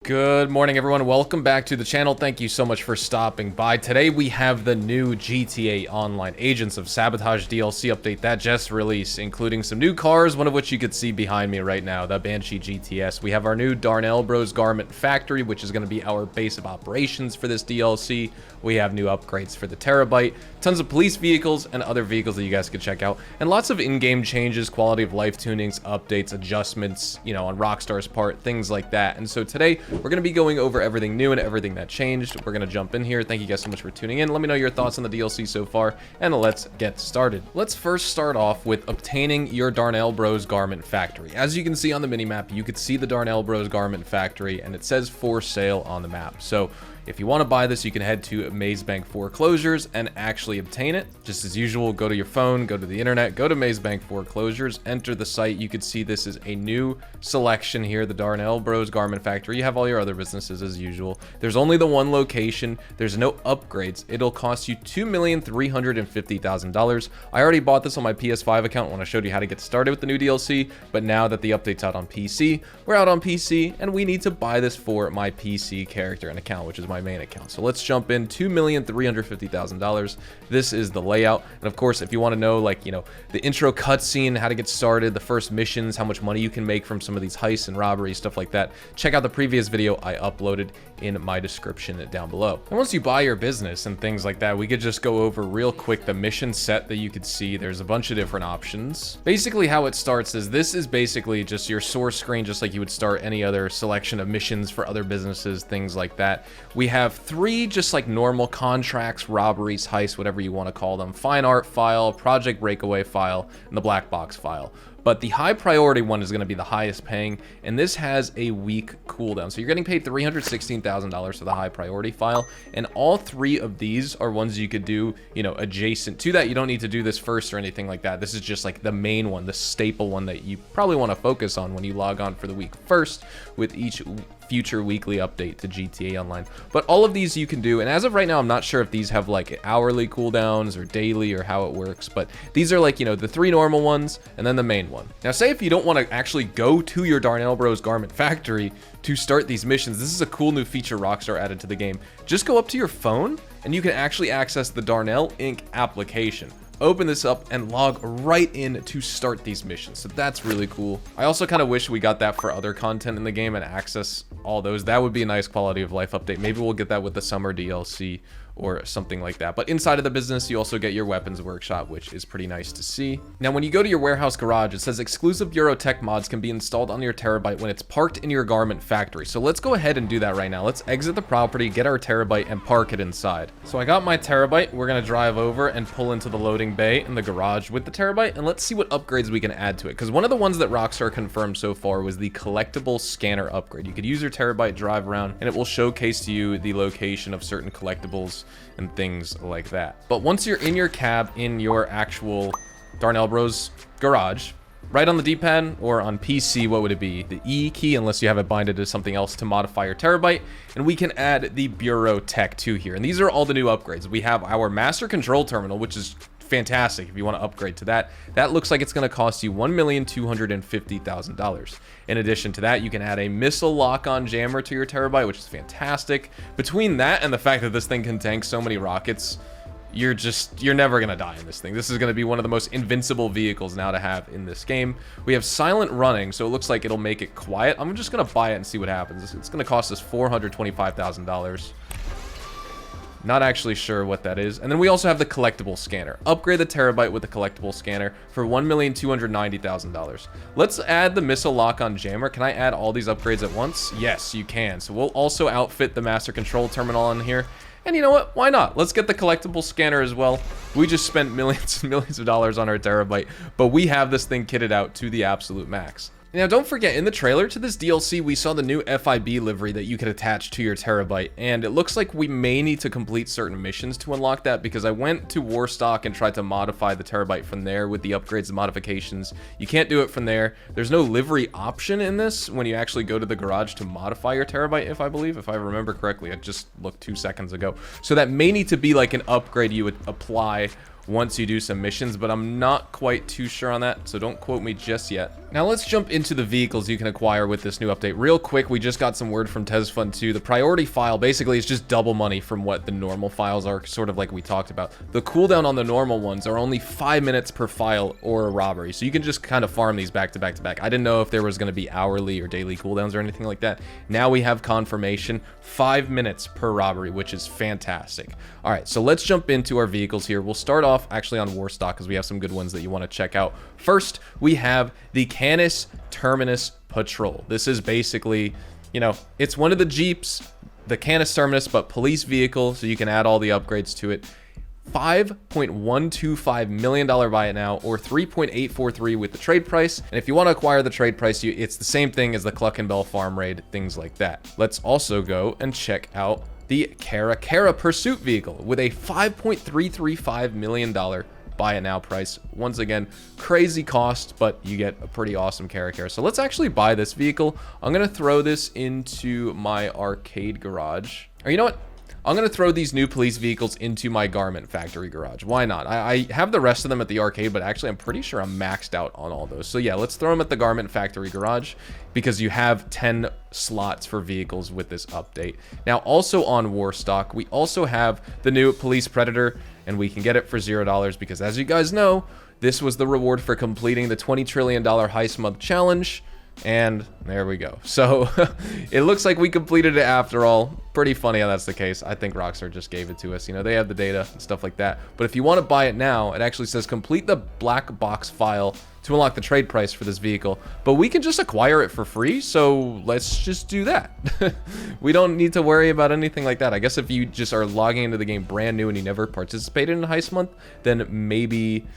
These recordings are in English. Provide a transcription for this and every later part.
Good morning, everyone. Welcome back to the channel. Thank you so much for stopping by. Today, we have the new GTA Online Agents of Sabotage DLC update that just released, including some new cars, one of which you could see behind me right now, the Banshee GTS. We have our new Darnell Bros Garment Factory, which is going to be our base of operations for this DLC. We have new upgrades for the Terrorbyte, tons of police vehicles and other vehicles that you guys could check out, and lots of in-game changes, quality of life tunings, updates, adjustments, you know, on Rockstar's part, things like that. And so today, we're going to be going over everything new and everything that changed. We're going to jump in here. Thank you guys so much for tuning in. Let me know your thoughts on the DLC so far, and let's get started. Let's first start off with obtaining your Darnell Bros Garment Factory. As you can see on the minimap, you could see the Darnell Bros Garment Factory, and it says for sale on the map. So if you want to buy this, you can head to Maze Bank Foreclosures and actually obtain it. Just as usual, go to your phone, go to the internet, go to Maze Bank Foreclosures, enter the site. You can see this is a new selection here, the Darnell Bros Garment Factory. You have all your other businesses as usual. There's only the one location. There's no upgrades. It'll cost you $2,350,000. I already bought this on my PS5 account when I showed you how to get started with the new DLC, but now that the update's out on PC, we're out on PC, and we need to buy this for my PC character and account, which is my main account. So let's jump in. $2,350,000. This is the layout, and of course, if you want to know, like, you know, the intro cutscene, how to get started, the first missions, how much money you can make from some of these heists and robberies, stuff like that, check out the previous video I uploaded in my description down below. And once you buy your business and things like that, we could just go over real quick the mission set that you could see. There's a bunch of different options. Basically, how it starts is this is basically just your source screen, just like you would start any other selection of missions for other businesses, things like that. We have three just like normal contracts, robberies, heists, whatever you want to call them: fine art file, project breakaway file, and the black box file. But the high priority one is going to be the highest paying, and this has a week cooldown. So you're getting paid $316,000 for the high priority file, and all three of these are ones you could do, you know, adjacent to that. You don't need to do this first or anything like that. This is just like the main one, the staple one that you probably want to focus on when you log on for the week first with each future weekly update to GTA Online. But all of these you can do, and as of right now, I'm not sure if these have like hourly cooldowns or daily or how it works, but these are like, you know, the three normal ones and then the main one. Now, say if you don't want to actually go to your Darnell Bros Garment Factory to start these missions, this is a cool new feature Rockstar added to the game. Just go up to your phone and you can actually access the Darnell Inc application. Open this up and log right in to start these missions. So that's really cool. I also kind of wish we got that for other content in the game and access all those. That would be a nice quality of life update. Maybe we'll get that with the summer DLC or something like that. But inside of the business, you also get your weapons workshop, which is pretty nice to see. Now, when you go to your warehouse garage, it says exclusive Bureau Tech mods can be installed on your Terrorbyte when it's parked in your garment factory. So let's go ahead and do that right now. Let's exit the property, get our Terrorbyte, and park it inside. So I got my Terrorbyte. We're gonna drive over and pull into the loading bay in the garage with the Terrorbyte, and let's see what upgrades we can add to it. Because one of the ones that Rockstar confirmed so far was the collectible scanner upgrade. You could use your Terrorbyte, drive around, and it will showcase to you the location of certain collectibles and things like that. But once you're in your cab in your actual Darnell Bros garage, right on the D-pad or on PC, what would it be? The E key, unless you have it binded to something else to modify your Terrorbyte, and we can add the Bureau Tech 2 here. And these are all the new upgrades. We have our Master Control Terminal, which is fantastic if you want to upgrade to that. That looks like it's going to cost you $1,250,000. In addition to that, you can add a missile lock-on jammer to your Terrorbyte, which is fantastic. Between that and the fact that this thing can tank so many rockets, you're never gonna die in this thing. This is gonna be one of the most invincible vehicles now to have in this game. We have silent running, so it looks like it'll make it quiet. I'm just gonna buy it and see what happens. It's gonna cost us $425,000. Not actually sure what that is. And then we also have the collectible scanner. Upgrade the Terrorbyte with the collectible scanner for $1,290,000. Let's add the missile lock-on jammer. Can I add all these upgrades at once? Yes, you can. So we'll also outfit the Master Control Terminal on here. And you know what? Why not? Let's get the collectible scanner as well. We just spent millions and millions of dollars on our Terrorbyte, but we have this thing kitted out to the absolute max. Now, don't forget, in the trailer to this DLC, we saw the new FIB livery that you could attach to your Terrorbyte, and it looks like we may need to complete certain missions to unlock that, because I went to Warstock and tried to modify the Terrorbyte from there with the upgrades and modifications. You can't do it from there. There's no livery option in this when you actually go to the garage to modify your Terrorbyte, if I remember correctly. I just looked 2 seconds ago. So that may need to be like an upgrade you would apply once you do some missions, but I'm not quite too sure on that, so don't quote me just yet. Now let's jump into the vehicles you can acquire with this new update. Real quick, we just got some word from TezFun 2. The priority file basically is just double money from what the normal files are, sort of like we talked about. The cooldown on the normal ones are only 5 minutes per file or a robbery, so you can just kind of farm these back to back to back. I didn't know if there was going to be hourly or daily cooldowns or anything like that. Now we have confirmation, 5 minutes per robbery, which is fantastic. All right, so let's jump into our vehicles here. We'll start off actually on Warstock because we have some good ones that you want to check out. First, we have the Canis Terminus Patrol. This is basically, you know, it's one of the Jeeps, the Canis Terminus, but police vehicle, so you can add all the upgrades to it. $5.125 million buy it now, or 3.843 with the trade price. And if you want to acquire the trade price, it's the same thing as the Cluck and Bell farm raid, things like that. Let's also go and check out the Kara Pursuit vehicle with a $5.335 million buy it now price. Once again, crazy cost, but you get a pretty awesome Kara. So let's actually buy this vehicle. I'm going to throw this into my arcade garage. Or you know what? I'm going to throw these new police vehicles into my garment factory garage. Why not? I have the rest of them at the arcade, but actually I'm pretty sure I'm maxed out on all those. So yeah, let's throw them at the garment factory garage because you have 10 slots for vehicles with this update. Now, also on Warstock, we also have the new Police Predator, and we can get it for $0 because, as you guys know, this was the reward for completing the $20 trillion heist month challenge. And there we go. So it looks like we completed it after all. Pretty funny how that's the case. I think Rockstar just gave it to us. You know, they have the data and stuff like that. But if you want to buy it now, it actually says complete the black box file to unlock the trade price for this vehicle. But we can just acquire it for free. So let's just do that. We don't need to worry about anything like that. I guess if you just are logging into the game brand new and you never participated in a heist month, then maybe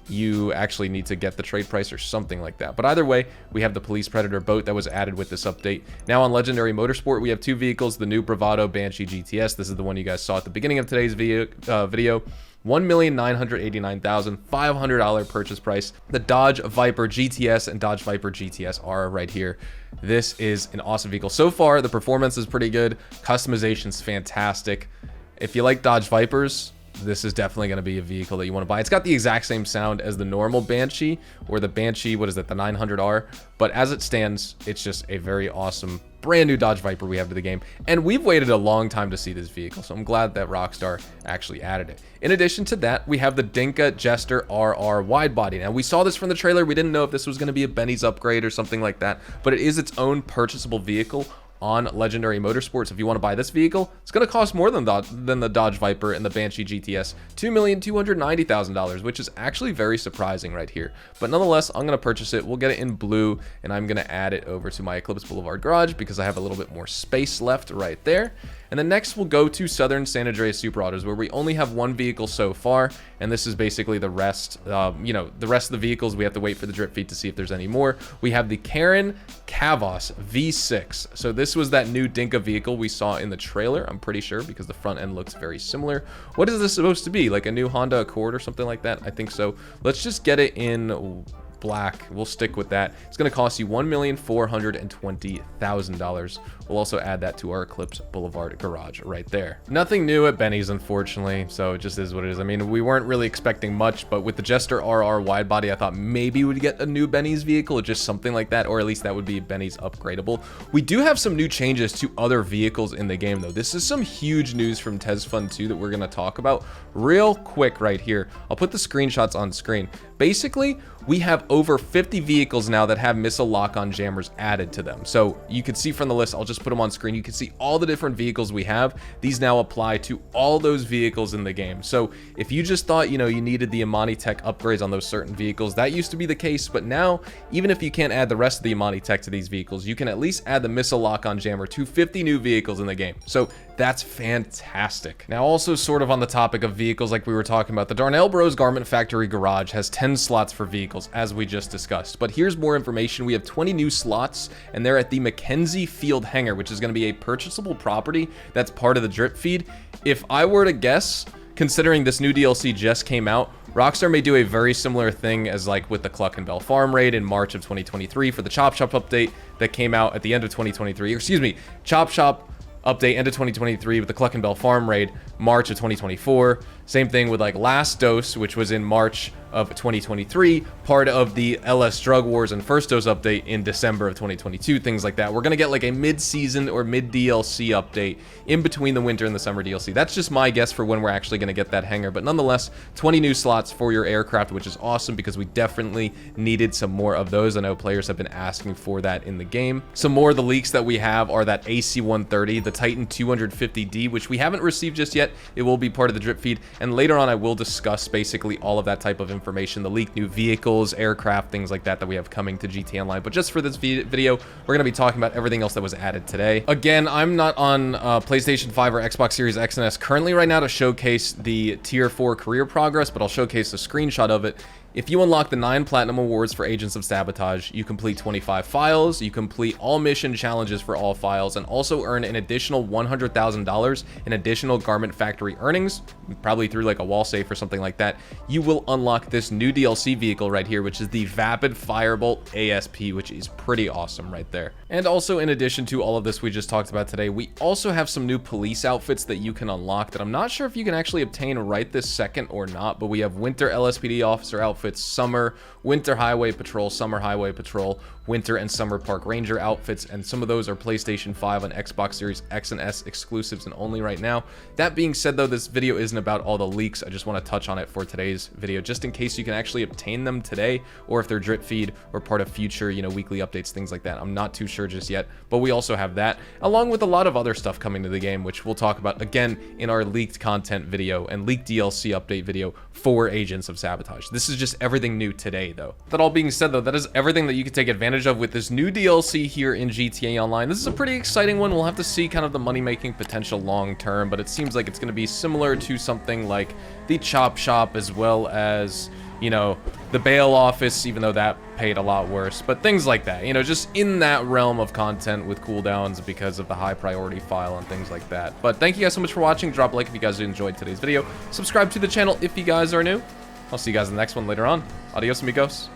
you actually need to get the trade price or something like that. But either way, we have the Police Predator boat that was added with this update. Now on Legendary Motorsport, we have two vehicles, the new Bravado Banshee GTS. This is the one you guys saw at the beginning of today's video. $1,989,500 purchase price. The Dodge Viper GTS and Dodge Viper GTS are right here. This is an awesome vehicle. So far, the performance is pretty good. Customization's fantastic. If you like Dodge Vipers, this is definitely going to be a vehicle that you want to buy. It's got the exact same sound as the normal Banshee, or the Banshee, what is it, the 900R, but as it stands, it's just a very awesome brand new Dodge Viper we have to the game, and we've waited a long time to see this vehicle, so I'm glad that Rockstar actually added it. In addition to that, we have the Dinka Jester RR wide body. Now, we saw this from the trailer. We didn't know if this was going to be a Benny's upgrade or something like that, but it is its own purchasable vehicle on Legendary Motorsports. If you want to buy this vehicle, it's going to cost more than the Dodge Viper and the Banshee GTS, $2,290,000, which is actually very surprising right here. But nonetheless, I'm going to purchase it. We'll get it in blue, and I'm going to add it over to my Eclipse Boulevard garage because I have a little bit more space left right there. And then next we'll go to Southern San Andreas Super Autos, where we only have one vehicle so far, and this is basically the rest. You know, the rest of the vehicles, we have to wait for the drip feed to see if there's any more. We have the Karin Chavos V6. So this was that new Dinka vehicle we saw in the trailer, I'm pretty sure, because the front end looks very similar. What is this supposed to be? Like a new Honda Accord or something like that? I think so. Let's just get it in black. We'll stick with that. It's going to cost you $1,420,000. We'll also add that to our Eclipse Boulevard garage right there. Nothing new at Benny's, unfortunately, so it just is what it is. I mean, we weren't really expecting much, but with the Jester RR wide body, I thought maybe we'd get a new Benny's vehicle or just something like that, or at least that would be Benny's upgradable. We do have some new changes to other vehicles in the game, though. This is some huge news from TezFun 2 that we're going to talk about real quick right here. I'll put the screenshots on screen. Basically, we have over 50 vehicles now that have missile lock-on jammers added to them. So you can see from the list, I'll just put them on screen. You can see all the different vehicles we have. These now apply to all those vehicles in the game. So if you just thought, you know, you needed the Amani Tech upgrades on those certain vehicles, that used to be the case. But now, even if you can't add the rest of the Amani Tech to these vehicles, you can at least add the missile lock-on jammer to 50 new vehicles in the game. So that's fantastic. Now, also sort of on the topic of vehicles like we were talking about, the Darnell Bros Garment Factory Garage has 10 slots for vehicles, as we just discussed. But here's more information. We have 20 new slots, and they're at the Mackenzie Field Hangar, which is going to be a purchasable property that's part of the drip feed. If I were to guess, considering this new DLC just came out, Rockstar may do a very similar thing as like with the Cluck and Bell Farm raid in March of 2023 for the Chop Shop update that came out at the end of 2023. Excuse me, Chop Shop update end of 2023 with the Cluck and Bell Farm raid March of 2024. Same thing with like Last Dose, which was in March of 2023, part of the LS Drug Wars and First Dose update in December of 2022, things like that. We're gonna get like a mid-season or mid-DLC update in between the winter and the summer DLC. That's just my guess for when we're actually gonna get that hangar, but nonetheless, 20 new slots for your aircraft, which is awesome because we definitely needed some more of those. I know players have been asking for that in the game. Some more of the leaks that we have are that AC-130, the Titan 250D, which we haven't received just yet. It will be part of the drip feed, and later on I will discuss basically all of that type of information, the leaked new vehicles, aircraft, things like that we have coming to GTA Online. But just for this video, we're going to be talking about everything else that was added today. Again, I'm not on PlayStation 5 or Xbox Series X and S currently right now to showcase the Tier 4 career progress, but I'll showcase a screenshot of it. If you unlock the 9 Platinum Awards for Agents of Sabotage, you complete 25 files, you complete all mission challenges for all files, and also earn an additional $100,000 in additional Garment Factory earnings, probably through like a wall safe or something like that, you will unlock this new DLC vehicle right here, which is the Vapid Firebolt ASP, which is pretty awesome right there. And also, in addition to all of this we just talked about today, we also have some new police outfits that you can unlock that I'm not sure if you can actually obtain right this second or not, but we have Winter LSPD Officer outfits, Summer, Winter Highway Patrol, Summer Highway Patrol, Winter and Summer Park Ranger outfits, and some of those are PlayStation 5 and Xbox Series X and S exclusives and only right now. That being said though, this video isn't about all the leaks. I just want to touch on it for today's video, just in case you can actually obtain them today, or if they're drip feed or part of future, you know, weekly updates, things like that. I'm not too sure just yet, but we also have that, along with a lot of other stuff coming to the game, which we'll talk about again in our leaked content video and leaked DLC update video for Agents of Sabotage. This is just everything new today though. That all being said though, that is everything that you can take advantage of with this new DLC here in GTA Online. This is a pretty exciting one. We'll have to see kind of the money-making potential long term, but it seems like it's going to be similar to something like the Chop Shop, as well as, you know, the bail office, even though that paid a lot worse, but things like that, you know, just in that realm of content with cooldowns because of the high priority file and things like that. But thank you guys so much for watching. Drop a like if you guys enjoyed today's video. Subscribe to the channel if you guys are new. I'll see you guys in the next one later on. Adios, amigos.